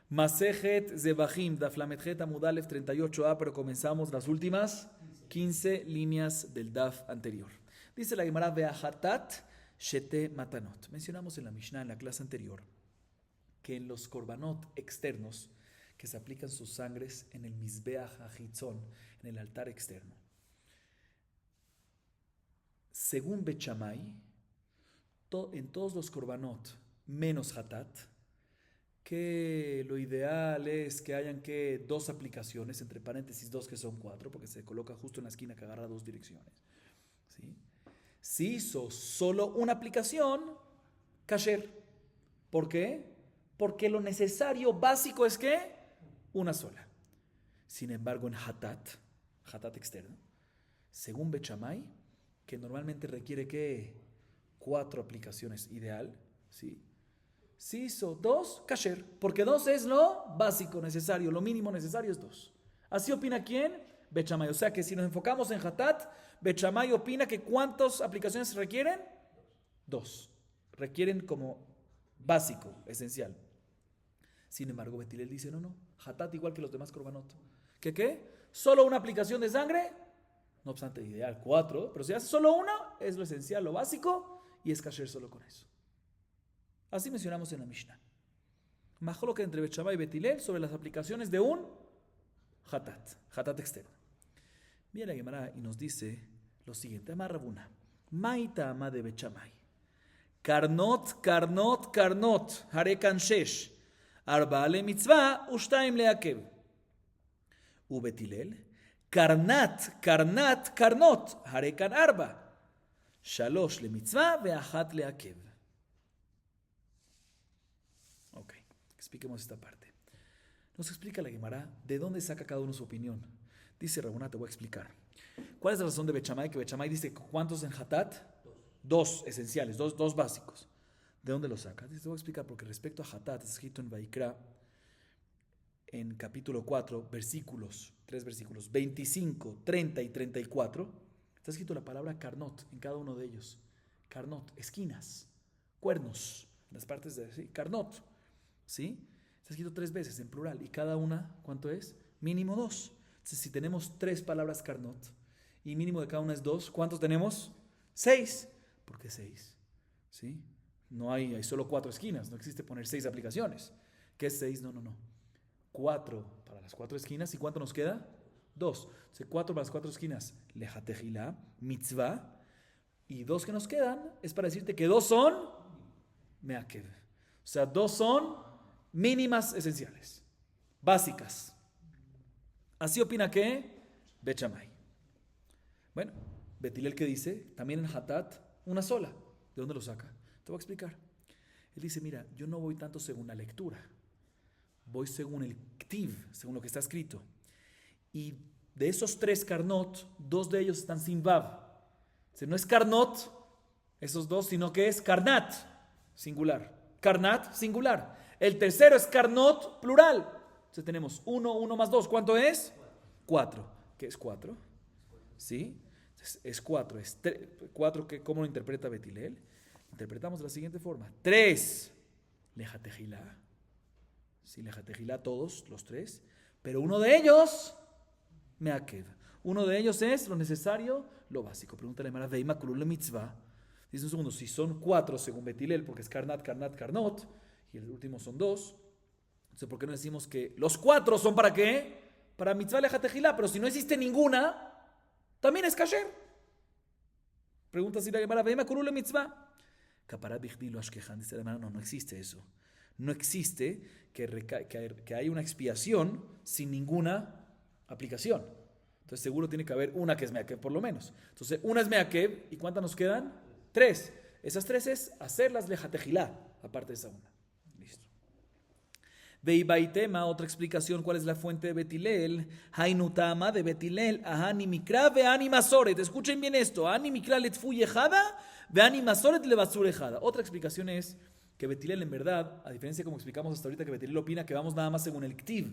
Masejet Zebahim, Daflametjet Amudalef 38a, pero comenzamos las últimas 15 líneas del Daf anterior. Dice la Gemara, Veahatat Shete Matanot. Mencionamos en la Mishnah, en la clase anterior, que en los korbanot externos, que se aplican sus sangres en el Mizbeach HaChitzon, en el altar externo, según Bet Shammai, en todos los korbanot, menos hatat, que lo ideal es que hayan que dos aplicaciones, entre paréntesis dos que son cuatro, porque se coloca justo en la esquina que agarra dos direcciones. ¿Sí? Si hizo solo una aplicación, kasher. ¿Por qué? Porque lo necesario básico es que una sola. Sin embargo, en hatat externo, según Bet Shammai, que normalmente requiere que cuatro aplicaciones ideal, ¿sí? Si hizo dos, kasher, porque dos es lo básico necesario, lo mínimo necesario es dos. ¿Así opina quién? Bet Shammai. O sea que si nos enfocamos en hatat, Bet Shammai opina que ¿cuántas aplicaciones requieren? Dos. Requieren como básico, esencial. Sin embargo, Bet Hillel dice, no, hatat igual que los demás korbanot. ¿Qué? ¿Solo una aplicación de sangre? No obstante, ideal, cuatro, pero si hace solo una, es lo esencial, lo básico, y es kasher solo con eso. Así mencionamos en la Mishnah. Majloca entre Bet Shammai y Bet Hillel sobre las aplicaciones de un hatat externo. Viene la Gemara y nos dice lo siguiente: Amar Rabuna, Maita ama de Bet Shammai. Karnot, harekan shesh. Arba le mitzvah, ushtaim le akev. U Bet Hillel, karnot, harekan arba. Shalosh le mitzvah, ve'achat le akev. Ok, expliquemos esta parte. Nos explica la Gemara de dónde saca cada uno su opinión. Dice Rabuna, te voy a explicar. ¿Cuál es la razón de Bet Shammai? Que Bet Shammai dice, ¿cuántos en hatat? Dos esenciales, dos básicos. ¿De dónde lo saca? Te voy a explicar porque respecto a hatat, está escrito en Vaikra, en capítulo 4, tres versículos, 25, 30 y 34, está escrito la palabra karnot en cada uno de ellos. Karnot, esquinas, cuernos, las partes de ¿sí? Karnot. ¿Sí? Está escrito 3 veces en plural y cada una, ¿cuánto es? Mínimo 2. Entonces, si tenemos 3 palabras karnot y mínimo de cada una es 2, ¿cuántos tenemos? 6. ¿Por qué 6? ¿Sí? No hay solo 4 esquinas, no existe poner 6 aplicaciones. ¿Qué es 6? No. 4 para las 4 esquinas, ¿y cuánto nos queda? 2. Entonces, 4 para las 4 esquinas, lejatejilá, mitzvah, y 2 que nos quedan es para decirte que 2 son meakev. O sea, 2 son mínimas esenciales, básicas. Así opina que Bet Shammai. Bueno, Bet Hillel, ¿qué dice? También en hatat, una sola. ¿De dónde lo saca? Te voy a explicar. Él dice, mira, yo no voy tanto según la lectura, voy según el ktiv, según lo que está escrito. Y de esos 3 karnot, 2 de ellos están sin vav. O sea, no es karnot, esos 2, sino que es karnat, singular. Karnat, singular. El tercero es karnot, plural. Entonces tenemos 1 más 2. ¿Cuánto es? 4. ¿Qué es 4? ¿Sí? Entonces es 4. 4, ¿cómo lo interpreta Bet Hillel? Interpretamos de la siguiente forma. 3, lejatejilá. Sí, lejatejilá todos, los 3. Pero uno de ellos, meakev. Uno de ellos es lo necesario, lo básico. Pregúntale a Veima Kulul mitzvah. Dice un segundo, si son 4 según Bet Hillel, porque es karnat, karnot, y el último son 2, entonces ¿por qué no decimos que los 4 son para qué? Para mitzvah lejatejilá, pero si no existe ninguna, también es kasher. Pregunta si la Gemara, Veima Kulul mitzvah. Kaparat bichdi lo ashkehan, dice la Gemara, no existe eso. No existe que haya una expiación sin ninguna aplicación. Entonces seguro tiene que haber una que es meakev por lo menos. Entonces una es meakev, ¿y cuántas nos quedan? 3. Esas 3 es hacerlas lejatejilá, aparte de esa una. Listo. Veibaitema, otra explicación, ¿cuál es la fuente de Bet Hillel? Hainutama de Bet Hillel, ahani mikra veani masoret. Escuchen bien esto, ahani mikra letfu yejada veani masoret lebasur ejada. Otra explicación es que Bet Hillel en verdad, a diferencia como explicamos hasta ahorita que Bet Hillel opina que vamos nada más según el ktiv,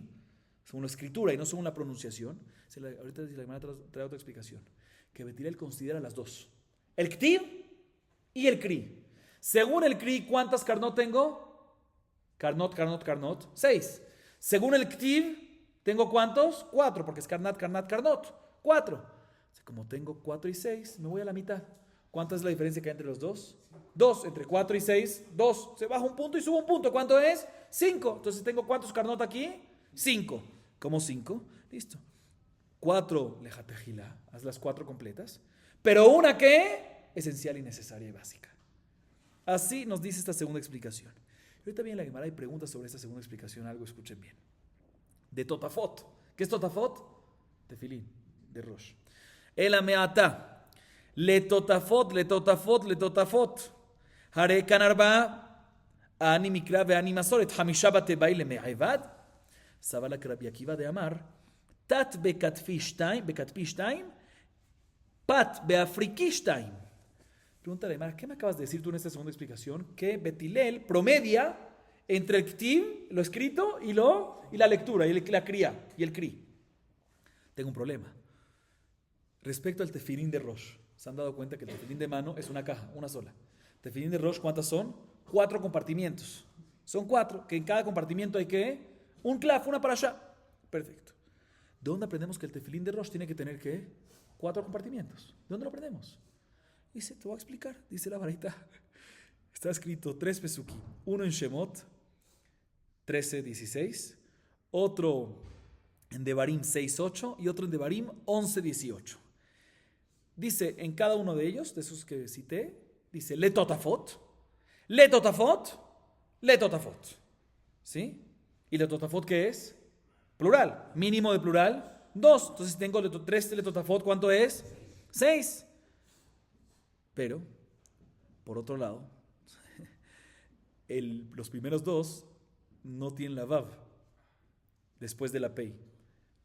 según la escritura y no según la pronunciación, ahorita la hermana trae otra explicación, que Bet Hillel considera las dos, el ktiv y el kri. Según el kri, ¿cuántas karnot tengo? Karnot, 6. Según el Ktiv, ¿tengo cuántos? 4, porque es Karnat, Karnat, Karnot. 4. Como tengo 4 y 6, me voy a la mitad. ¿Cuánta es la diferencia que hay entre los dos? 2. Entre 4 y 6, 2. Se baja un punto y sube un punto. ¿Cuánto es? 5. Entonces tengo ¿cuántos Karnot aquí? 5. ¿Cómo 5? Listo. 4 lejatejila, haz las 4 completas. Pero una que esencial y necesaria y básica. Así nos dice esta segunda explicación. Ahorita viene la Gemara y pregunta sobre esta segunda explicación algo, escuchen bien. De Totafot. ¿Qué es Totafot? Tefilín, de Rosh. El ameata. Le Totafot, le Totafot, le Totafot. Hare kanarba. Ani mikra ve ani masoret. Hamisha batebay le me'evad. Sabala que Rabbi Akiva de Amar. Tat bekatfi shtaim. Pat beafriki shtaim. Pregunta de Mar, ¿qué me acabas de decir tú en esta segunda explicación? Que Betilel promedia entre el Ktiv, lo escrito, y la lectura, y la cría, y el Kri. Tengo un problema. Respecto al tefilín de Rosh, ¿se han dado cuenta que el tefilín de mano es una caja, una sola? Tefilín de Rosh, ¿cuántas son? 4 compartimientos. Son 4, que en cada compartimiento hay que un claf, una parashá. Perfecto. ¿De dónde aprendemos que el tefilín de Rosh tiene que tener qué? 4 compartimientos. ¿De dónde lo aprendemos? Dice, te voy a explicar, dice la varita. Está escrito 3 pesuki, uno en Shemot 13:16, otro en Devarim 6:8 y otro en Devarim 11:18. Dice en cada uno de ellos, de esos que cité, dice le totafot, le totafot, le totafot. ¿Sí? ¿Y le totafot qué es? Plural, mínimo de plural, 2. Entonces tengo 3 le totafot, ¿cuánto es? 6. Pero, por otro lado, los primeros 2 no tienen la vav después de la pei.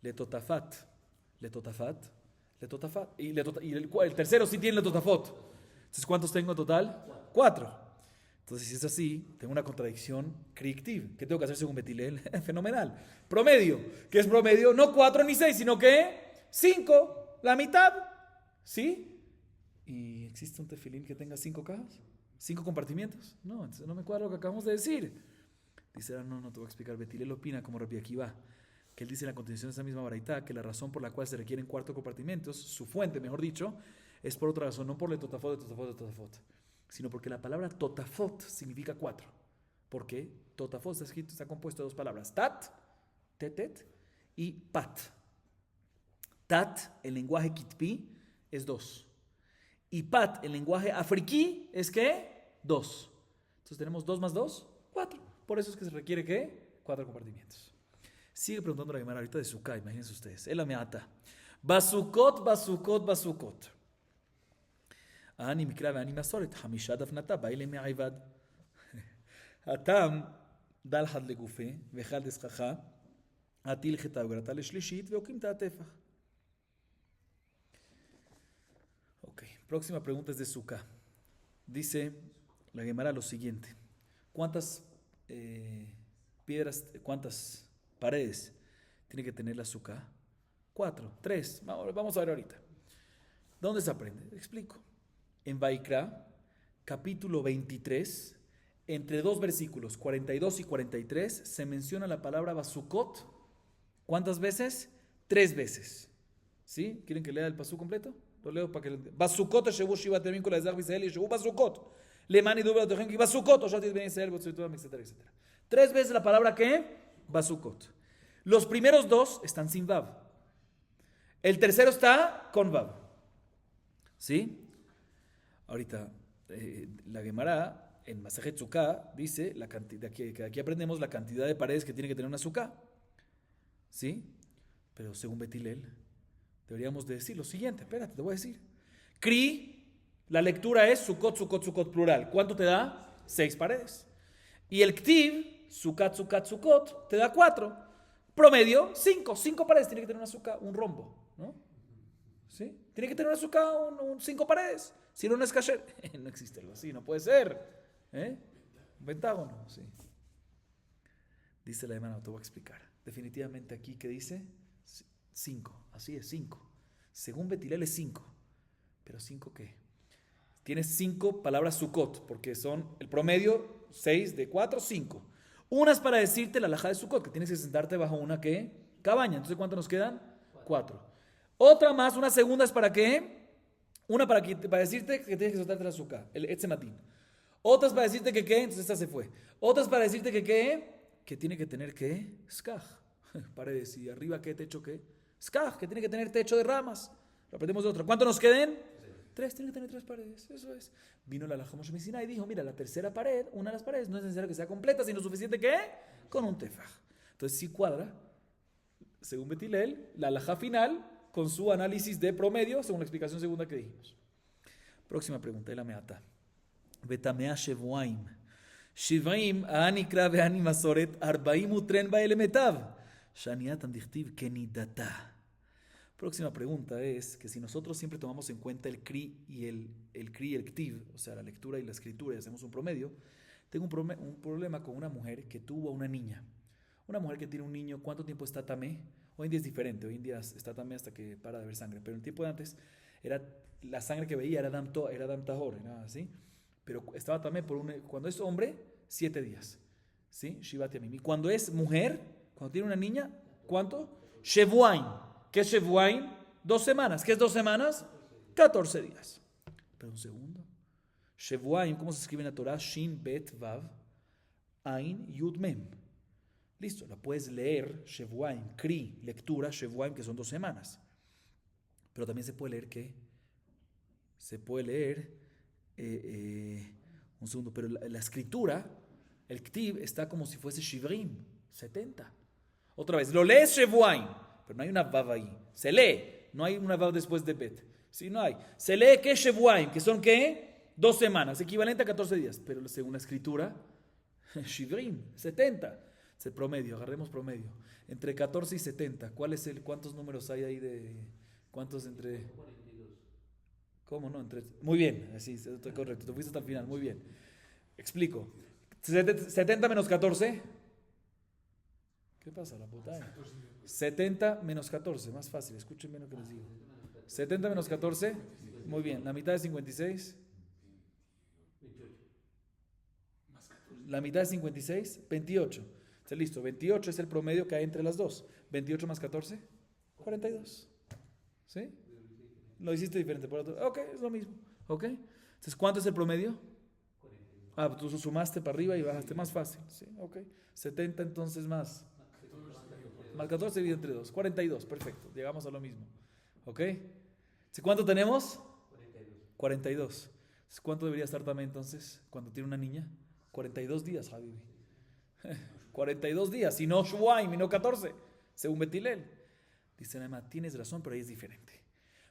Le totafat, le totafat, le totafat. Y el tercero sí tiene le totafot. Entonces, ¿cuántos tengo en total? 4. Entonces, si es así, tengo una contradicción crictiv. ¿Qué tengo que hacer según Betilel? Fenomenal. Promedio. ¿Qué es promedio? No 4 ni 6, sino que 5, la mitad. ¿Sí? ¿Y existe un tefilín que tenga 5 cajas? ¿5 compartimientos? No, entonces no me cuadra lo que acabamos de decir. Dice, no te voy a explicar. Betilel opina como Rabbi Akiva, que él dice en la continuación de esa misma baraita que la razón por la cual se requieren 4 compartimentos, su fuente, mejor dicho, es por otra razón, no por el totafot, sino porque la palabra totafot significa 4. ¿Por qué? Totafot está compuesto de 2 palabras, tat, tetet, y pat. Tat, el lenguaje kitpi, es 2. Y pat, el lenguaje afriquí, es ¿qué? 2. Entonces tenemos 2 más 2, 4. Por eso es que se requiere ¿qué? 4 compartimientos. Sigue preguntando la Gemara ahorita de Sukkah, imagínense ustedes. El ameata. Basukot, basukot, basukot. Ani mikra ve'ani masoret. Hamisha dafnata baile me'aivad. Atam dal had legufe ve'chad eschacha. Atil cheta ugrata leshlishit ve'okim ta'atefach. Ok, próxima pregunta es de Sukkah. Dice la Gemara lo siguiente. ¿Cuántas piedras, cuántas paredes tiene que tener la Sukkah? 4, 3. Vamos a ver ahorita. ¿Dónde se aprende? Explico. En Vaikra, capítulo 23, entre 2 versículos, 42 y 43, se menciona la palabra basukot. ¿Cuántas veces? 3 veces. ¿Sí? ¿Quieren que lea el pasú completo? Lo leo para que... Basukot shevu shiva temim kol hazar b'Israel yeshevu basukot. Lemani duvel atochem ki basukot oshatit ben Israel b'tzuitam, etcétera, etcétera. 3 veces la palabra ¿qué? Basukot. Los primeros 2 están sin vav. El tercero está con vav. ¿Sí? Ahorita, la Gemara en Masejet Sukkah dice la cantidad, que aquí aprendemos la cantidad de paredes que tiene que tener una Sukkah. ¿Sí? Pero según Betilel, deberíamos de decir lo siguiente. Espérate, te voy a decir. Kri, la lectura es Sukkot, Sukkot, Sukkot, plural. ¿Cuánto te da? 6 paredes. Y el Ktiv, Sukkat, Sukkat, Sukkot, te da 4. Promedio, 5. 5 paredes tiene que tener una Sukkah, un rombo, ¿no? ¿Sí? Tiene que tener una Sukkah, 5 paredes. Si no, no es kasher. No existe algo así, no puede ser. Un pentágono, sí. Dice la hermana, te voy a explicar. Definitivamente aquí, ¿qué dice? 5, así es, 5. Según Betilel es 5. ¿Pero 5 qué? Tienes 5 palabras Sukkot, porque son el promedio 6 de 4, 5. Una es para decirte la alajá de Sukkot, que tienes que sentarte bajo una ¿qué? Cabaña. Entonces, ¿cuánto nos quedan? 4. Otra más, una segunda es para qué? Una para decirte que tienes que soltarte la azúcar, el etzematín. Otras para decirte que qué, entonces esta se fue. Otras para decirte que qué, que tiene que tener qué, skaj. Paredes y arriba qué, techo qué, skaj, que tiene que tener techo de ramas. Lo aprendemos de otra. ¿Cuánto nos queden? 3, tiene que tener 3 paredes, eso es. Vino la alajá Moshe Messina y dijo, mira, la tercera pared, una de las paredes, no es necesario que sea completa, sino suficiente que con un tefaj. Entonces sí cuadra, según Betilel, la alajá final con su análisis de promedio, según la explicación segunda que dijimos. Próxima pregunta, la meata. Betamea Shevuaim. Shivaim, Aanikra ve'ani masoret, Arbaim utren ba'elemetav. Shaniatan dichtiv kenidata. Próxima pregunta es que si nosotros siempre tomamos en cuenta el Kri y el Kri y el Ktiv, o sea, la lectura y la escritura, y hacemos un promedio, tengo un problema con una mujer que tuvo a una niña. Una mujer que tiene un niño, ¿cuánto tiempo está tamé? Hoy en día es diferente, hoy en día está tamé hasta que para de ver sangre, pero en el tiempo de antes, la sangre que veía era Dam Tahor, era así, pero estaba tamé cuando es hombre, 7 días, ¿sí? Shivat Yamim. Y cuando es mujer, cuando tiene una niña, ¿cuánto? Shevuaim. ¿Qué es Shevuaim? 2 semanas. ¿Qué es 2 semanas? 14 días. Pero un segundo. Shevuaim, ¿cómo se escribe en la Torah? Shin, Bet, Vav, Ain, Yud, Mem. Listo, la puedes leer, Shevuaim, Kri, lectura, Shevuaim, que son 2 semanas. Pero también se puede leer, ¿qué? Se puede leer, un segundo, pero la escritura, el Ktiv, está como si fuese Shivrim, 70. Otra vez, lo lees Shevuaim, pero no hay una Vav ahí. Se lee, no hay una Vav después de Bet. Sí, no hay. Se lee que Shevuaim, que son ¿qué? 2 semanas, equivalente a 14 días. Pero según la escritura, Shivrim, 70. Es el promedio, agarremos promedio. Entre 14 y 70, ¿cuántos números hay ahí de... ¿Cuántos entre...? 42. ¿Cómo no? Muy bien, así, estoy correcto, te fuiste hasta el final, muy bien. Explico. 70 menos 14. ¿Qué pasa, la puta? 70 menos 14, más fácil, escuchen bien lo que les digo. 70 menos 14, muy bien. La mitad de 56. 28. La mitad de 56, 28. Está listo, 28 es el promedio que hay entre las dos. 28 más 14, 42. ¿Sí? Lo hiciste diferente por otro. Ok, es lo mismo. Ok. Entonces, ¿cuánto es el promedio? 42. Ah, tú sumaste para arriba y bajaste más fácil. Sí, ok. 70 entonces más. Más 14 divide entre 2. 42, perfecto. Llegamos a lo mismo. ¿Ok? ¿Cuánto tenemos? 42. 42. ¿Cuánto debería estar también entonces cuando tiene una niña? 42 días, Habibi. 42 días, y no Shuaim, y no 14, según Betilel. Dice Naima, tienes razón, pero ahí es diferente.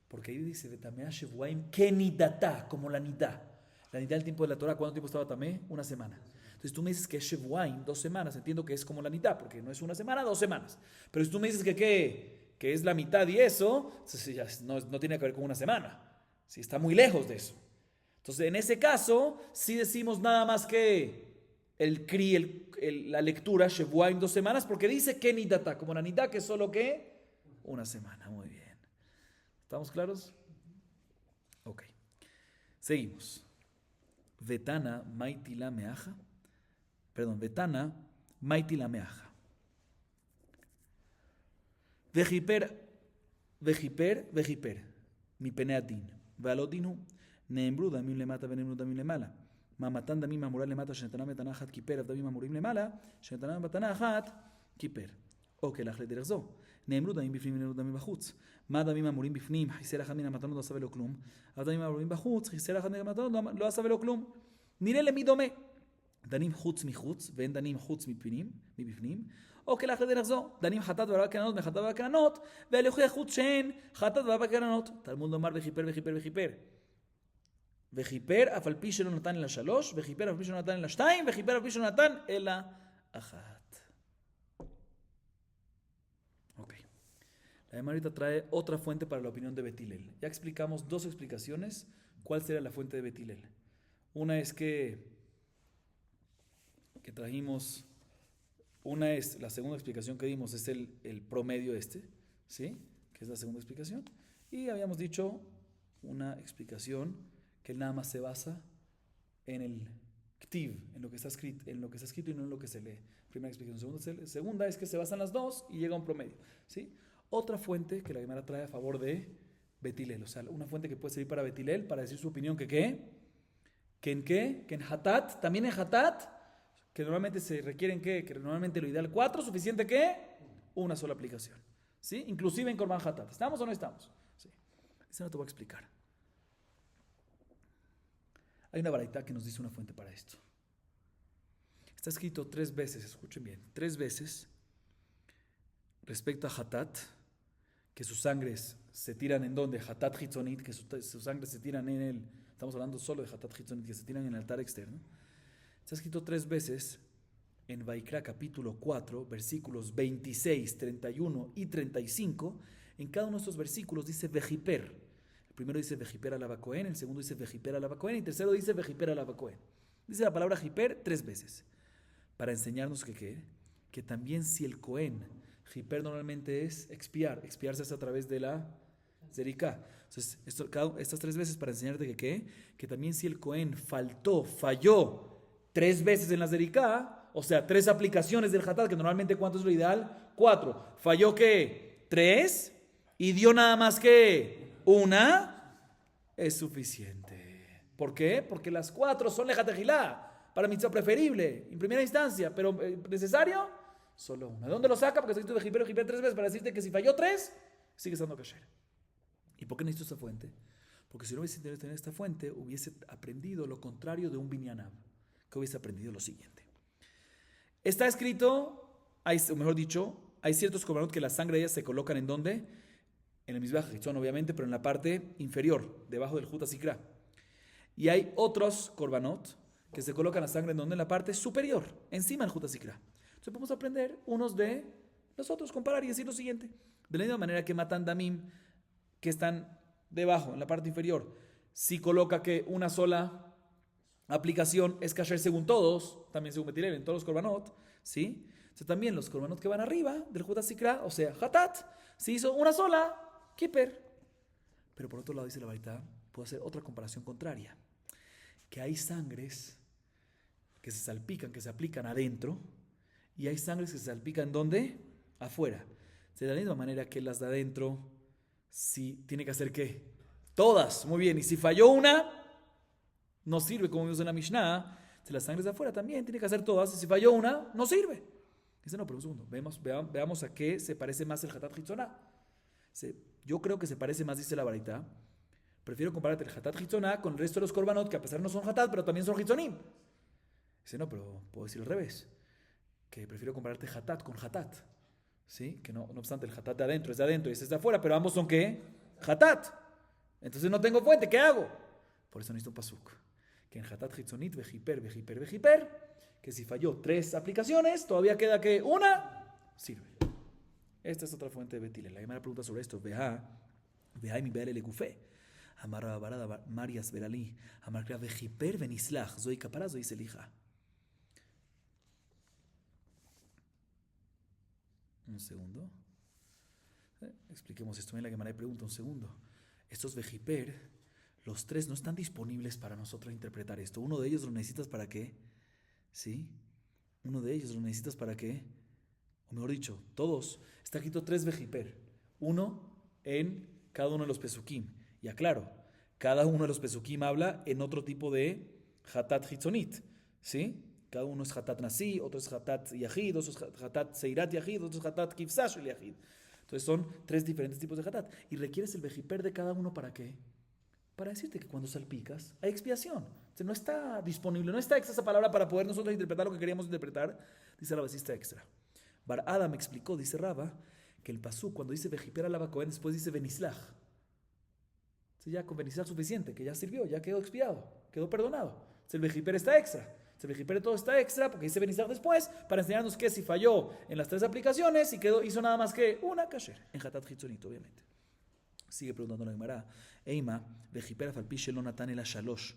Porque ahí dice, Betamea Shevuaim, que nidata, como la nidá. La nidá del tiempo de la Torah, ¿cuánto tiempo estaba tamé? 1 semana. Entonces tú me dices que es Shevuaim, 2 semanas, entiendo que es como la nidá, porque no es 1 semana, 2 semanas. Pero si tú me dices que es la mitad y eso, entonces ya no tiene que ver con 1 semana. Sí, está muy lejos de eso. Entonces, en ese caso, sí decimos nada más que el Kri, la lectura, Shevuaim 2 semanas, porque dice que nidata, como la nidá, que es solo que 1 semana. Muy bien. ¿Estamos claros? Ok. Seguimos. Vetana maiti la meaja. Perdón, Vetana maiti la meaja. Vejiper. Mi peneatin. Valodinu. נאמרו דמים למטה ונאמרו דמים למעלה. מה מתן דמים אמורה למטה שנתנה מתנה אחת כיפר, דמים אמורים למעלה, שנתנה מתנה אחת כיפר. או כלך לדרך זו. נאמרו דמים בפנים ונאמרו דמים בחוץ. מה דמים אמורים בפנים, חיסר אחד מן המתנות לא עשה ולא כלום. אבל דמים אמורים בחוץ, חיסר אחד מן המתנות לא עשה ולא כלום. נראה למי דומה. דנים חוץ מחוץ, ואין דנים חוץ מבפנים. או כלך לדרך זו. דנים חטאת וערבה כננות מחטאת וערבה כננות, ולהוכיח חוץ שהן חטאת וערבה כננות. תלמוד לומר וכיפר. וכיפר אף על פי שלא נתן אלא 3, וכיפר אף על פי שלא נתן אלא 2, וכיפר אף על פי שלא נתן אלא 1. Ok. La Emarita trae otra fuente para la opinión de Betilel. Ya explicamos 2 explicaciones. ¿Cuál sería la fuente de Betilel? Una es que trajimos, una es, la segunda explicación que dimos es el promedio ¿sí? Que es la segunda explicación. Y habíamos dicho una explicación que nada más se basa en Ktiv, en lo que está escrito, y no en lo que se lee. Primera explicación. Segunda es que se basan las dos y llega a un promedio. ¿Sí? Otra fuente que la Gemara trae a favor de Betilel, o sea, una fuente que puede servir para Betilel, para decir su opinión, que ¿qué? ¿Que en qué? Que en Hatat, también en Hatat, que normalmente se requieren ¿qué? Que normalmente lo ideal 4, suficiente ¿qué? Una sola aplicación. ¿Sí? Inclusive en Korban Hatat. ¿Estamos o no estamos? Sí. Eso no te voy a explicar. Hay una baraita que nos dice una fuente para esto. Está escrito 3 veces, escuchen bien, 3 veces respecto a Hatat, que sus sangres se tiran en donde, Hatat Hitzonit, que sus sangres se tiran en el, estamos hablando solo de Hatat Hitzonit, que se tiran en el altar externo. Está escrito 3 veces en Vaikra capítulo 4, versículos 26, 31 y 35. En cada uno de estos versículos dice Vejiper. El primero dice Vejiper alaba Cohen, el segundo dice Vejiper alaba Cohen y el tercero dice Vejiper alaba Cohen. Dice la palabra Jiper 3 veces. Para enseñarnos que también si el Cohen, Jiper normalmente es expiarse es a través de la Zerika. Entonces, estas 3 veces para enseñarte que también si el Cohen falló 3 veces en la Zerika, o sea, 3 aplicaciones del Hatat, que normalmente ¿cuánto es lo ideal? 4. Falló ¿qué? 3 y dio nada más que 1, es suficiente. ¿Por qué? Porque las 4 son lejatejilá. Para mitzvah preferible, en primera instancia, pero necesario, solo una. ¿De dónde lo saca? Porque está escrito Jiper 3 veces para decirte que si falló 3, sigue estando kasher. ¿Y por qué necesito esta fuente? Porque si no hubiese tenido esta fuente, hubiese aprendido lo contrario de un binyanab, que hubiese aprendido lo siguiente. Está escrito, o mejor dicho, hay ciertos korbanot que la sangre de ellas se colocan ¿en dónde? En el mizbeach hitzon, obviamente, pero en la parte inferior, debajo del Jut HaSikra. Y hay otros korbanot que se colocan la sangre en donde, en la parte superior, encima del Jut HaSikra. Entonces podemos aprender unos de los otros, comparar y decir lo siguiente. De la misma manera que matan damim, que están debajo, en la parte inferior, si coloca que una sola aplicación es kasher según todos, también según Betilel, en todos los korbanot, ¿sí? Entonces también los korbanot que van arriba del Jut HaSikra, o sea, Hatat, si hizo una sola, kiper. Pero por otro lado, dice la Baraita, puedo hacer otra comparación contraria, que hay sangres que se salpican, que se aplican adentro, y hay sangres que se salpican ¿dónde? Afuera. De la misma manera que las de adentro, si tiene que hacer ¿qué? Todas, muy bien, y si falló una, no sirve, como vimos en la Mishnah. De las sangres de afuera también tiene que hacer todas, y si falló una, no sirve. Dice, no, pero un segundo, veamos a qué se parece más el Hatat Hitzoná. Yo creo que se parece más, dice la Baraita. Prefiero compararte el Hatat Hitzoná con el resto de los korbanot, que a pesar no son Hatat, pero también son Hitzonim. Dice, no, pero puedo decir al revés, que prefiero compararte Hatat con Hatat, ¿sí? Que no obstante el Hatat de adentro es de adentro y este es de afuera, pero ambos son ¿qué? Hatat. Entonces no tengo fuente, ¿qué hago? Por eso necesito un pasuk, que en Hatat Hitzonit vejiper, que si falló 3 aplicaciones, todavía queda que una sirve. Esta es otra fuente de Betilel. La primera pregunta sobre esto, veá mi beale le gufé. Amar Barada Marias Beralí, Amar Kra vejiper venislach, zoy kapara, zoy selija. Un segundo. Expliquemos esto en la Gemara y pregunta un segundo. Estos vejiper, los 3 no están disponibles para nosotros interpretar esto. Uno de ellos lo necesitas para qué, ¿sí? Uno de ellos lo necesitas para qué, o mejor dicho, todos. Está escrito 3 vejiper, uno en cada uno de los pesukim. Y aclaro, cada uno de los pesukim habla en otro tipo de hatat hitzonit, ¿sí? Cada uno es Hatat Nasi, otro es Hatat Yahid, otro es Hatat Seirat Yahid, otro es Hatat Kivsash el Yahid. Entonces son 3 diferentes tipos de Hatat. Y requieres el vejiper de cada uno ¿para qué? Para decirte que cuando salpicas hay expiación. O sea, no está disponible, no está extra esa palabra para poder nosotros interpretar lo que queríamos interpretar. Dice la basista extra. Bar Adam explicó, dice Raba, que el pasú cuando dice vejiper alaba Cohen, después dice venislach. Entonces ya con venislach suficiente, que ya sirvió, ya quedó expiado, quedó perdonado. Entonces el vejiper está extra. Se vejipere todo está extra porque dice Benizar después para enseñarnos que si falló en las 3 aplicaciones y hizo nada más que una kasher en Hatat Hitzonit, obviamente. Sigue preguntando la Gemara. Eima vejipera falpi shelo natan el shalosh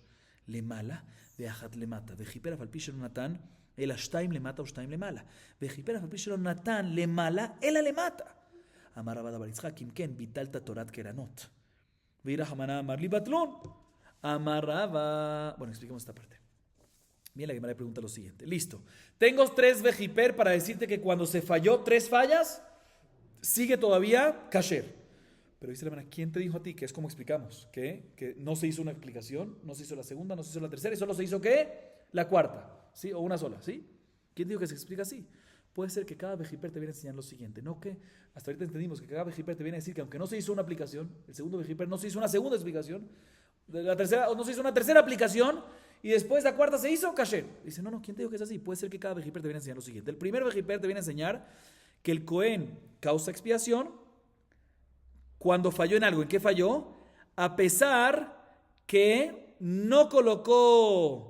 lemala veachat lemata. Vejipera falpi shelo natan el shtaim lemata o shtaim lemala. Vejipera falpi shelo natan lemala el lemata. Amar Rabba bar Yitzchak imken bitalta torat keranot. Veira hamana amar li batlon. Amar Rabba. Bueno, expliquemos esta parte. Bien, la Gemara pregunta lo siguiente. Listo. Tengo 3 vejiper para decirte que cuando se falló 3 fallas, sigue todavía kasher. Pero dice la Gemara, ¿quién te dijo a ti? Que es como explicamos. Que no se hizo una explicación, no se hizo la segunda, no se hizo la tercera y solo se hizo ¿qué? La cuarta. ¿Sí? O una sola. ¿Sí? ¿Quién dijo que se explica así? Puede ser que cada vejiper te viene a enseñar lo siguiente. No que hasta ahorita entendimos que cada vejiper te viene a decir que aunque no se hizo una aplicación, el segundo vejiper no se hizo una segunda explicación, la tercera, o no se hizo una tercera aplicación, y después la cuarta se hizo kasher. Dice, no, ¿quién te dijo que es así? Puede ser que cada vejiper te viene a enseñar lo siguiente. El primer vejiper te viene a enseñar que el Cohen causa expiación cuando falló en algo. ¿En qué falló? A pesar que no colocó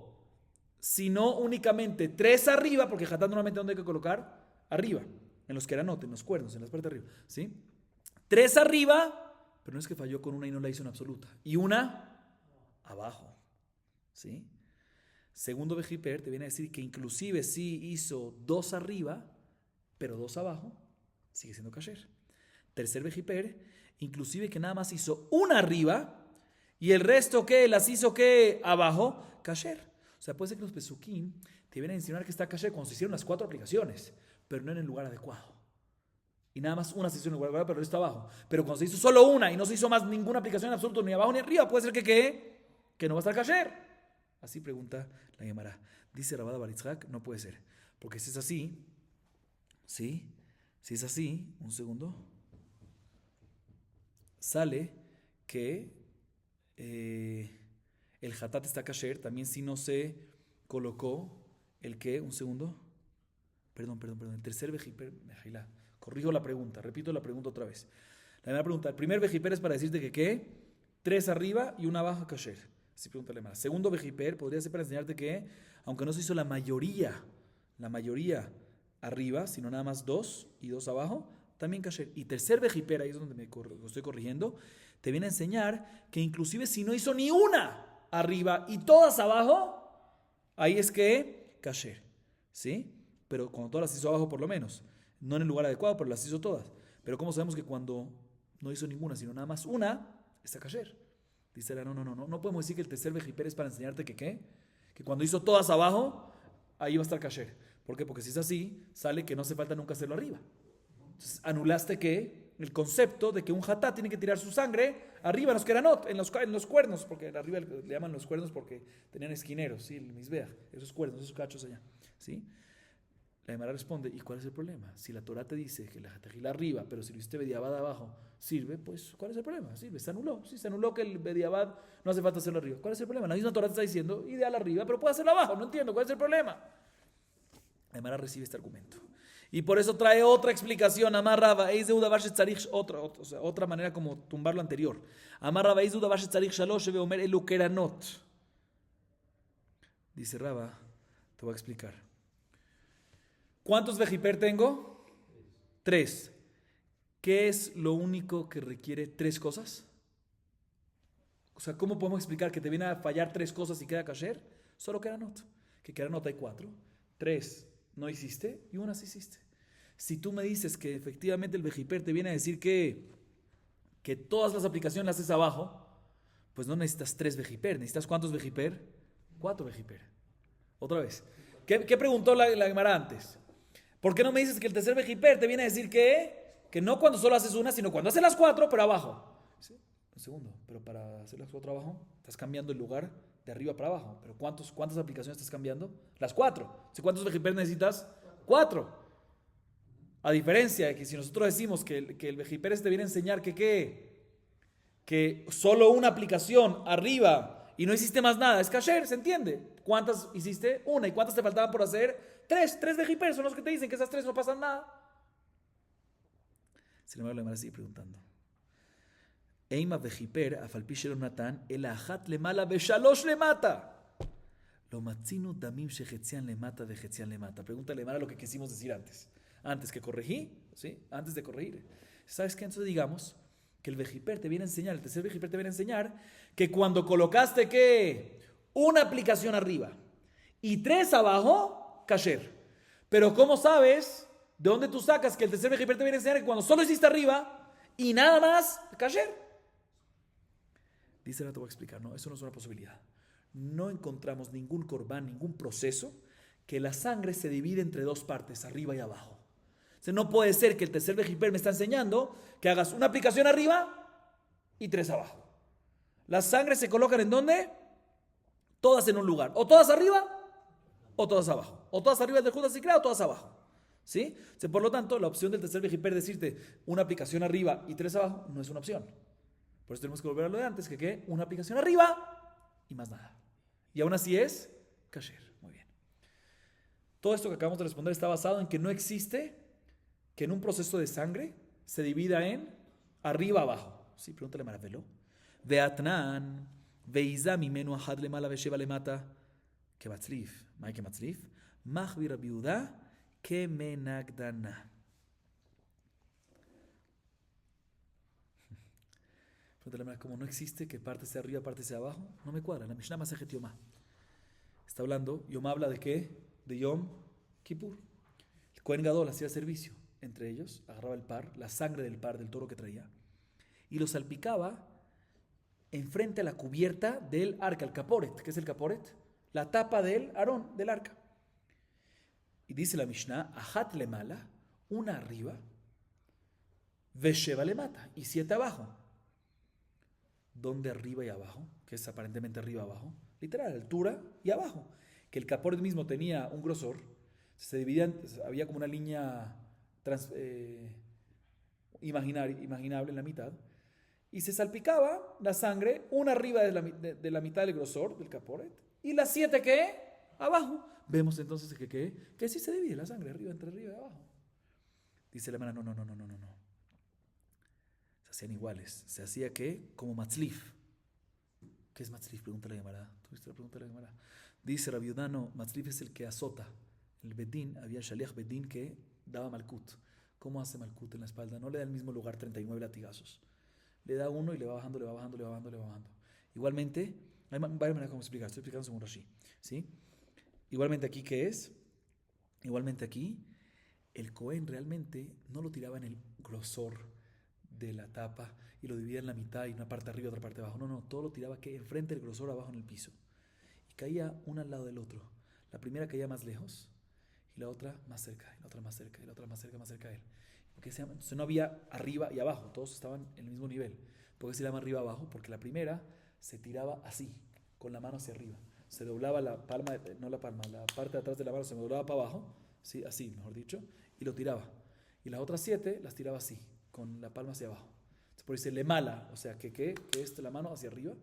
sino únicamente 3 arriba, porque Hatán normalmente ¿dónde hay que colocar? Arriba, en los queranotes, en los cuernos, en las partes de arriba. ¿Sí? 3 arriba, pero no es que falló con una y no la hizo en absoluta. Y una abajo. ¿Sí? Segundo vejiper te viene a decir que inclusive si hizo 2 arriba, pero 2 abajo, sigue siendo kasher. Tercer vejiper, inclusive que nada más hizo una arriba y el resto que las hizo que abajo, kasher. O sea, puede ser que los pesukim te vienen a enseñar que está kasher cuando se hicieron las 4 aplicaciones, pero no en el lugar adecuado. Y nada más una se hizo en el lugar adecuado, pero el resto abajo. Pero cuando se hizo solo una y no se hizo más ninguna aplicación en absoluto, ni abajo ni arriba, puede ser que no va a estar kasher. Así pregunta la Gemara. Dice Rabada Baritzhak, no puede ser. Porque si es así, ¿sí? Si es así, un segundo, sale que el hatat está kasher, también si no se colocó el que, un segundo, perdón, el tercer vejiper, corrijo la pregunta, repito la pregunta otra vez. La primera pregunta, el primer vejiper es para decirte que ¿qué? 3 arriba y una abajo kasher. Así pregunta la Gemara. Segundo vejiper podría ser para enseñarte que, aunque no se hizo la mayoría arriba, sino nada más 2 y 2 abajo, también kasher. Y tercer vejiper, ahí es donde lo estoy corrigiendo, te viene a enseñar que inclusive si no hizo ni una arriba y todas abajo, ahí es que kasher. ¿Sí? Pero cuando todas las hizo abajo por lo menos. No en el lugar adecuado, pero las hizo todas. Pero ¿cómo sabemos que cuando no hizo ninguna, sino nada más una, está kasher? Dice, no podemos decir que el tercer vejiper es para enseñarte que ¿qué? Que cuando hizo todas abajo, ahí va a estar kasher. ¿Por qué? Porque si es así, sale que no hace falta nunca hacerlo arriba. Entonces, anulaste que el concepto de que un hatá tiene que tirar su sangre arriba en los keranot, en los cuernos, porque arriba le llaman los cuernos porque tenían esquineros, ¿sí? El misbeach, esos cuernos, esos cachos allá, ¿sí? La Gemara responde, ¿y cuál es el problema? Si la Torah te dice que la tejila arriba, pero si lo hiciste bediabad abajo, sirve, pues ¿cuál es el problema? Sirve, se anuló. Sí, se anuló que el bediabad no hace falta hacerlo arriba. ¿Cuál es el problema? La misma Torah te está diciendo, ideal arriba, pero puede hacerlo abajo. No entiendo, ¿cuál es el problema? La Gemara recibe este argumento. Y por eso trae otra explicación. Amarraba, otra manera como tumbar lo anterior. Amarraba, dice Raba, te voy a explicar. ¿Cuántos vejiper tengo? 3. ¿Qué es lo único que requiere 3 cosas? O sea, ¿cómo podemos explicar que te viene a fallar 3 cosas y queda kasher? Solo keranot. Que keranot hay 4. 3 no hiciste y una sí hiciste. Si tú me dices que efectivamente el vejiper te viene a decir que todas las aplicaciones las haces abajo, pues no necesitas 3 vejiper. ¿Necesitas cuántos vejiper? 4 vejiper. Otra vez. ¿Qué preguntó la Gemara antes? ¿Por qué no me dices que el tercer vejiper te viene a decir que no cuando solo haces una, sino cuando haces las 4, pero abajo? ¿Sí? Un segundo, pero para hacer las 4 abajo, estás cambiando el lugar de arriba para abajo. ¿Pero cuántas aplicaciones estás cambiando? Las 4. ¿Cuántos vejiper necesitas? 4. A diferencia de que si nosotros decimos que el vejiper te viene a enseñar que solo una aplicación arriba y no hiciste más nada, es kasher, ¿se entiende? ¿Cuántas hiciste? Una. ¿Y cuántas te faltaban por hacer? 3 vejiper son los que te dicen que esas 3 no pasan nada. Sin embargo, la Gemara sigue preguntando. Eima vejiper afalpishelo natan el ajat lemala beshalosh lemata. Lo matzinu damim shechetzian lemata vechetzian lemata. Pregúntale a la Gemara lo que quisimos decir antes. Antes que corregí, ¿sí? Antes de corregir. ¿Sabes qué? Entonces digamos que el vejiper te viene a enseñar, el tercer vejiper te viene a enseñar que cuando colocaste ¿qué? Una aplicación arriba y 3 abajo, kasher. Pero ¿cómo sabes de dónde tú sacas que el tercer vejiper te viene a enseñar que cuando solo hiciste arriba y nada más, kasher? Dice, ahora te voy a explicar, no, eso no es una posibilidad. no encontramos ningún corbán, ningún proceso, que la sangre se divide entre dos partes, arriba y abajo. O sea, no puede ser que el tercer vejiper me está enseñando que hagas una aplicación arriba y 3 abajo. Las sangres se colocan ¿en dónde? Todas en un lugar. O todas arriba o todas abajo. O todas arriba del Judas Sikra o todas abajo. ¿Sí? O sea, por lo tanto, la opción del tercer vejiper decirte una aplicación arriba y 3 abajo no es una opción. Por eso tenemos que volver a lo de antes, que ¿qué? Una aplicación arriba y más nada. Y aún así es kasher. Muy bien. Todo esto que acabamos de responder está basado en que no existe que en un proceso de sangre se divida en arriba abajo. Sí, pregúntale Maravelo. Veatnan, veiza mimenu ahad lemala vesheva lemata, que matzlif. ¿May que matzlif? Mahvi rabiuda, que menagdana. Pregúntale como no existe que parte sea arriba, parte sea abajo. No me cuadra. La Mishnah Masejet Yomá está hablando. Yom habla de qué? De Yom Kippur. El Kohen Gadol hacía servicio. Entre ellos, agarraba el par, la sangre del par, del toro que traía, y lo salpicaba enfrente a la cubierta del arca, el caporet. ¿Qué es el caporet? La tapa del Aarón, del arca. Y dice la Mishnah, Ahat le mala, una arriba, Vesheva le mata, y 7 abajo. ¿Dónde arriba y abajo? Que es aparentemente arriba abajo. Literal, altura y abajo. Que el caporet mismo tenía un grosor, se dividían, había como una línea imaginable en la mitad, y se salpicaba la sangre, una arriba de la mitad del grosor del caporet, y las 7 que abajo. Vemos entonces que sí se divide la sangre arriba, entre arriba y abajo. Dice la hermana, no. Se hacían iguales. Se hacía que como matzlif. ¿Qué es matzlif? Pregúntale a Gemara. ¿Tuviste la pregunta de la Gemara? Dice Rabbi Yehuda, no, matzlif es el que azota. El bedín, había shaliach bedín que daba malkut. ¿Cómo hace malkut en la espalda? No le da el mismo lugar 39 latigazos. Le da uno y le va bajando, le va bajando, le va bajando, le va bajando. Igualmente, hay varias maneras como explicar. Estoy explicando según Rashi. ¿Sí? Igualmente aquí, ¿qué es? Igualmente aquí, el Cohen realmente no lo tiraba en el grosor de la tapa y lo dividía en la mitad y una parte arriba y otra parte abajo. No, todo lo tiraba que enfrente del grosor, abajo en el piso. Y caía uno al lado del otro. La primera caía más lejos y la otra más cerca, y la otra más cerca, y la otra más cerca de él. Porque entonces no había arriba y abajo, todos estaban en el mismo nivel. ¿Por qué se llama arriba abajo? Porque la primera se tiraba así, con la mano hacia arriba. Se doblaba la palma, no la palma, la parte de atrás de la mano se doblaba para abajo, ¿sí? Así, mejor dicho, y lo tiraba. Y las otras 7 las tiraba así, con la palma hacia abajo. Entonces, por eso le mala, o sea, que la mano hacia arriba,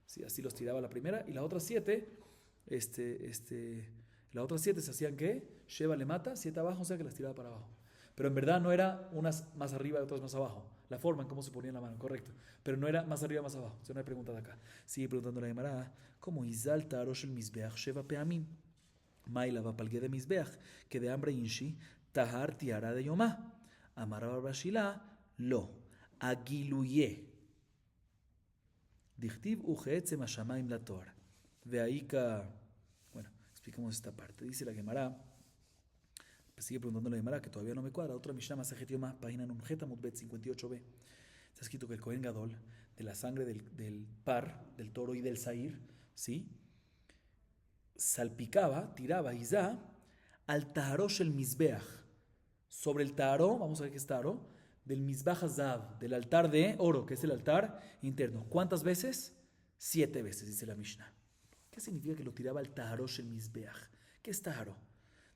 ¿sí? Así los tiraba la primera, y las otras 7, las otras 7 se hacían que Sheva le mata, 7 abajo, o sea que las tiraba para abajo. Pero en verdad no era unas más arriba y otras más abajo. La forma en cómo se ponía la mano, correcto. Pero no era más arriba, más abajo. O sea, no hay pregunta de acá. Sigue preguntando la Gemara, ¿cómo Izal Tarosh el Mizbeach Sheva Peamim? Maila va palgue de Mizbeach, que de hambre inshi, Tahar Tiara de Yomá. Amara Barbashila, Lo. Agiluye. Dichtiv Ucheetzem Hashamayim la Torah. Veaika. Bueno, explicamos esta parte. Dice la Gemara. Sigue preguntando la Gemara, que todavía no me cuadra. Otra Mishnah Masejet Yomá, página Nunjeta Mutbet 58b. Está escrito que el Kohen Gadol, de la sangre del par, del toro y del zair, ¿sí? Salpicaba, tiraba Izá al Taharosh el Mizbeach. Sobre el Taharo, vamos a ver qué es Taharo, del Mizbeach Hazav, del altar de oro, que es el altar interno. ¿Cuántas veces? 7 veces, dice la Mishnah. ¿Qué significa que lo tiraba al Taharosh el Mizbeach? ¿Qué es Taharo?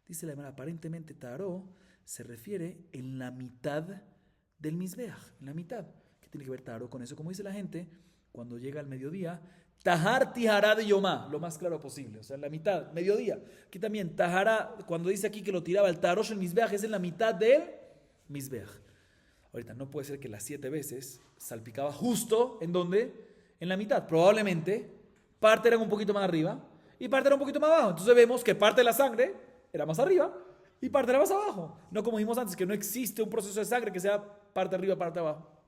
Dice la hermana, aparentemente Taharo se refiere en la mitad del Mizbeach, en la mitad. ¿Qué tiene que ver Taharo con eso? Como dice la gente, cuando llega al mediodía, Tahar Tijará de Yomá, lo más claro posible, o sea, en la mitad, mediodía. Aquí también, Tahara, cuando dice aquí que lo tiraba el Taharosh el Mizbeach, es en la mitad del Mizbeach. Ahorita, no puede ser que las 7 veces salpicaba justo, ¿en dónde? En la mitad. Probablemente, parte era un poquito más arriba y parte era un poquito más abajo. Entonces vemos que parte de la sangre era más arriba y parte era más abajo. No como dijimos antes, que no existe un proceso de sangre que sea parte arriba, parte abajo.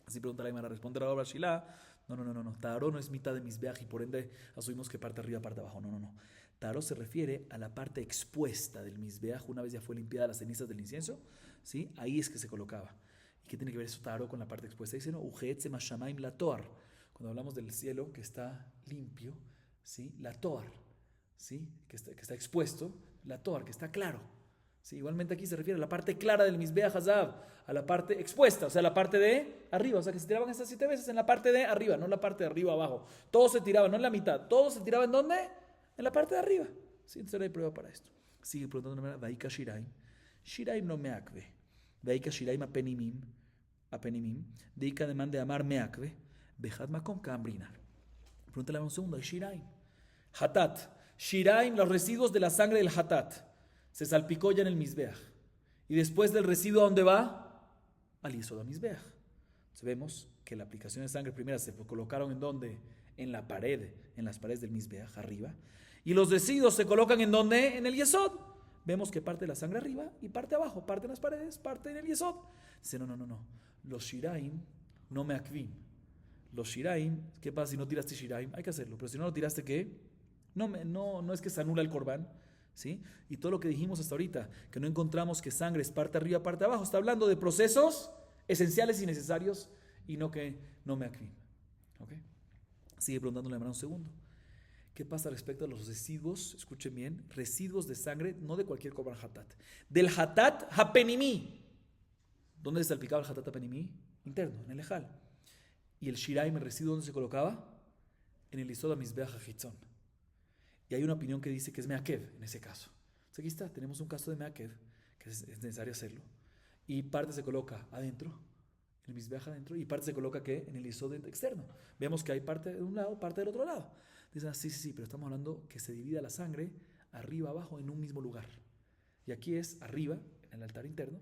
Así pregunta la Gemara, responde la obra Shilá. No. Taharo no es mitad de Mizbeach y por ende asumimos que parte arriba, parte abajo. No. Taharo se refiere a la parte expuesta del Mizbeach, una vez ya fue limpiada las cenizas del incienso, ¿sí? Ahí es que se colocaba. ¿Y qué tiene que ver eso Taharo con la parte expuesta? Dice, no, Ujeetzem Hashamayim la Toar. Cuando hablamos del cielo que está limpio, ¿sí? La toar, ¿sí? Que está expuesto, la toar, que está claro. ¿Sí? Igualmente aquí se refiere a la parte clara del Mizbeach Hazav, a la parte expuesta, o sea, la parte de arriba. O sea, que se tiraban estas 7 veces en la parte de arriba, no en la parte de arriba abajo. Todo se tiraba, no en la mitad. Todo se tiraba ¿en dónde? En la parte de arriba. ¿Sí? Entonces no hay prueba para esto. Sigue preguntando de manera, Vaika Shiraim. Shiraim no meakve. Vaika Shiraim apenimim. Deika demande amar meakve. Bejad makom kambrinar. Pregúntale un segundo. Shiraim. Hatat. Shiraim, los residuos de la sangre del Hatat. Se salpicó ya en el Mizbeach. Y después del residuo, ¿a dónde va? Al Yesod HaMizbeach. Entonces vemos que la aplicación de sangre primera se colocaron ¿en dónde? En la pared, en las paredes del Mizbeach, arriba. Y los residuos se colocan ¿en dónde? En el Yesod. Vemos que parte de la sangre arriba y parte abajo. Parte en las paredes, parte en el Yesod. Dice, no. Los Shiraim no me akvim. Los Shiraim, ¿qué pasa si no tiraste Shiraim? Hay que hacerlo. Pero si no lo tiraste, ¿qué? No es que se anula el Corbán. ¿Sí? Y todo lo que dijimos hasta ahorita, que no encontramos que sangre es parte arriba, parte abajo, está hablando de procesos esenciales y necesarios y no que no me akvim. ¿Okay? Sigue preguntándole a un segundo. ¿Qué pasa respecto a los residuos? Escuchen bien, residuos de sangre, no de cualquier Korban Hatat, del Hatat Hapenimi. ¿Dónde se salpicaba el Hatat Hapenimi? Interno, en el Ejal. ¿Y el Shiraim, el residuo, dónde se colocaba? En el Yesod HaMizbeach HaChitzon. Y hay una opinión que dice que es Meakev en ese caso. Entonces aquí está, tenemos un caso de Meakev, que es necesario hacerlo. Y parte se coloca adentro, en el Mizbeach adentro, y parte se coloca ¿qué? En el Yesod externo. Vemos que hay parte de un lado, parte del otro lado. Dicen, sí, pero estamos hablando que se divida la sangre arriba, abajo, en un mismo lugar. Y aquí es arriba, en el altar interno,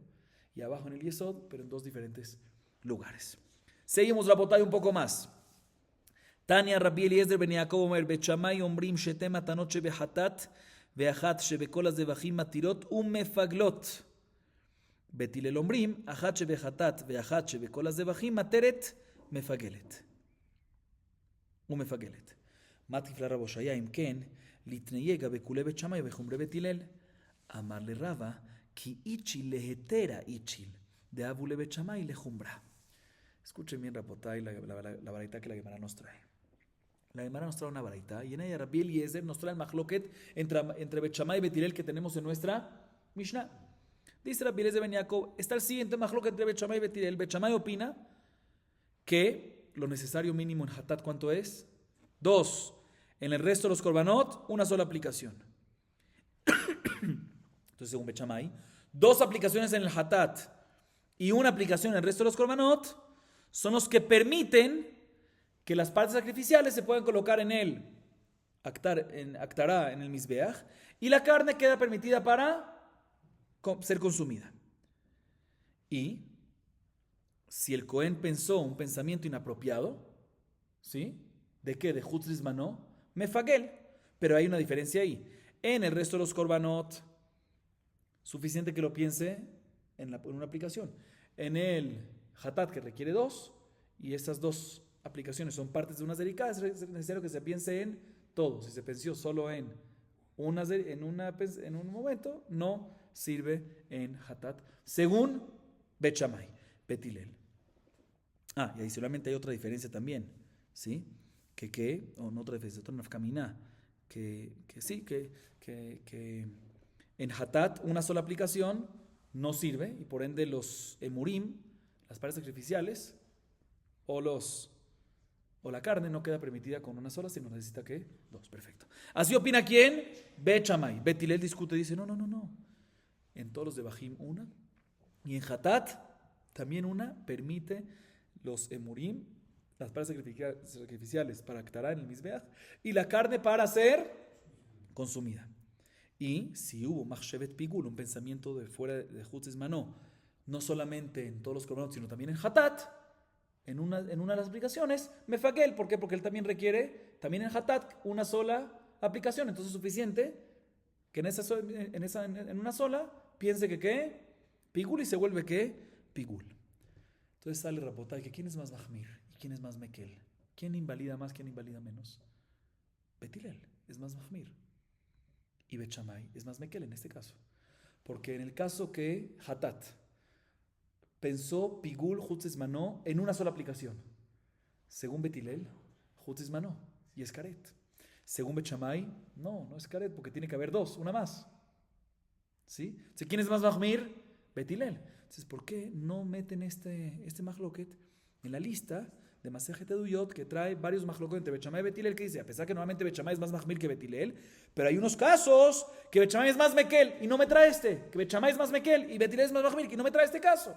y abajo en el Yesod, pero en 2 diferentes lugares. Seguimos la botalla un poco más. Tania Rabbi Eliezer ben Yaakov Omer Bet Shammai Omrim Shete Matanot Shebehatat Veachat Shebekol HaZevachim Matirot Umefaglot Bet Hillel Omrim Achat Shebehatat Veachat Shebekol HaZevachim Materet Mefagelet Umefagelet Matifla Rabo Shaya Imken Litneyega Bekule Bet Shammai Vechumre Bet Hillel Amar le Rava Ki Ichil Lehetera Ichil De Avule Bet Shammai Lechumbra. Escuchen bien, Rapotay, la baraita que la Gemara nos trae. La Gemara nos trae una baraita y en ella Rabbi Eliezer nos trae el machloket entre Bet Shammai y Bet Hillel que tenemos en nuestra Mishnah. Dice Rabbi Eliezer ben Yaakov, está el siguiente machloket entre Bet Shammai y Bet Hillel. Bet Shammai opina que lo necesario mínimo en Hatat, ¿cuánto es? 2. En el resto de los korbanot, una sola aplicación. Entonces, según Bet Shammai, 2 aplicaciones en el Hatat y una aplicación en el resto de los korbanot son los que permiten que las partes sacrificiales se puedan colocar en el Aktará, en el Mizbeach, y la carne queda permitida para ser consumida. Y si el Cohen pensó un pensamiento inapropiado, ¿sí? ¿De qué? De Hutzris Manó, Mefagel. Pero hay una diferencia ahí. En el resto de los korbanot, suficiente que lo piense en una aplicación. En el Hatat, que requiere 2, y estas 2 aplicaciones son partes de unas delicadas, es necesario que se piense en todo. Si se pensó solo en un momento, no sirve en Hatat, según Bet Shammai, Bet Hillel. Y adicionalmente hay otra diferencia también, ¿sí? O no otra diferencia, otra nafkamina, que en Hatat una sola aplicación no sirve, y por ende los emurim, las partes sacrificiales, o la carne no queda permitida con una sola, sino necesita ¿qué? 2. Perfecto. Así opina ¿quién? Bet Shammai. Bet Hillel discute, dice, no. En todos los de Bajim una, y en Hatat también una permite los emurim, las partes sacrificiales para Aktará en el Mizbeach, y la carne para ser consumida. Y si hubo Machshevet Pigul, un pensamiento de fuera de Hutzis Manó, no solamente en todos los korbanot, sino también en Hatat, en una de las aplicaciones, Mefagel. ¿Por qué? Porque él también requiere, también en Hatat, una sola aplicación. Entonces es suficiente que en una sola piense que ¿qué? Pigul, y se vuelve ¿qué? Pigul. Entonces sale Rapotay que ¿quién es más Mahmir y quién es más Mekel? ¿Quién invalida más, quién invalida menos? Bet Hillel es más Mahmir y Bet Shammai es más Mekel en este caso. Porque en el caso que Hatat pensó Pigul, Hutzis Manó en una sola aplicación. Según Bet Hillel, Hutzis Manó y es Karet. Según Bet Shammai, no es Karet, porque tiene que haber dos, una más. ¿Sí? Entonces, ¿quién es más Mahmir? Bet Hillel. Entonces, ¿por qué no meten este Mahloket en la lista de Masejet Eduyot que trae varios Mahloket entre Bet Shammai y Bet Hillel, que dice, a pesar que normalmente Bet Shammai es más Mahmir que Bet Hillel, pero hay unos casos que Bet Shammai es más Mekel y no me trae que Bet Shammai es más Mekel y Bet Hillel es más Mahmir y no me trae este caso.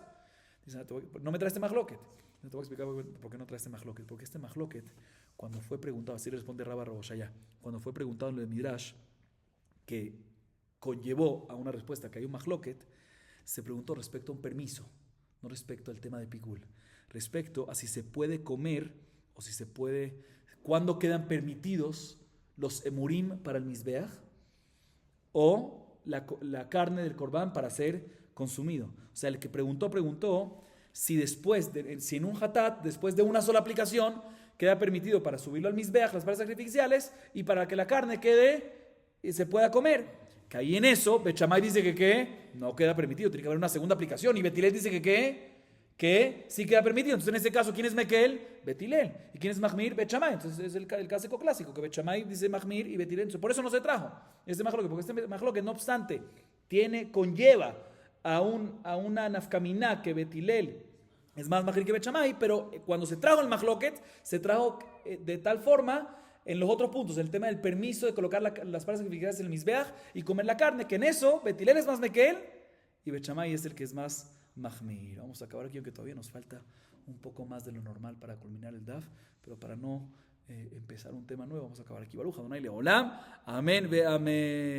Dice, no me trae este Mahloket. Te voy a explicar por qué no trae este Mahloket. Porque este Mahloket, cuando fue preguntado, así responde Rabba Roboshaya, cuando fue preguntado en el Midrash, que conllevó a una respuesta que hay un Mahloket, se preguntó respecto a un permiso, no respecto al tema de Pikul, respecto a si se puede comer o si se puede, cuándo quedan permitidos los emurim para el Mizbeach o la carne del Corbán para ser consumido. O sea, el que preguntó si si en un hatat, después de una sola aplicación, queda permitido para subirlo al Mizbeach, las partes sacrificiales, y para que la carne quede y se pueda comer. Que ahí en eso, Bet Shammai dice que no queda permitido, tiene que haber una segunda aplicación, y Bet Hillel dice que sí queda permitido. Entonces, en este caso, ¿quién es Mekel? Bet Hillel. ¿Y quién es Mahmir? Bet Shammai. Entonces, es el caso clásico, que Bet Shammai dice Mahmir y Bet Hillel. Entonces, por eso no se trajo este Mahloket, porque este Mahloket, no obstante, conlleva a una nafkaminá que Bet Hillel es más Mahmir que Bet Shammai, pero cuando se trajo el Mahloket, se trajo de tal forma en los otros puntos, el tema del permiso de colocar las partes sacrificiales en el Mizbeach y comer la carne, que en eso Bet Hillel es más Mekel y Bet Shammai es el que es más Mahmir. Vamos a acabar aquí, aunque todavía nos falta un poco más de lo normal para culminar el DAF, pero para no empezar un tema nuevo, vamos a acabar aquí. Baruch Adonai Leolam. Amén ve amén.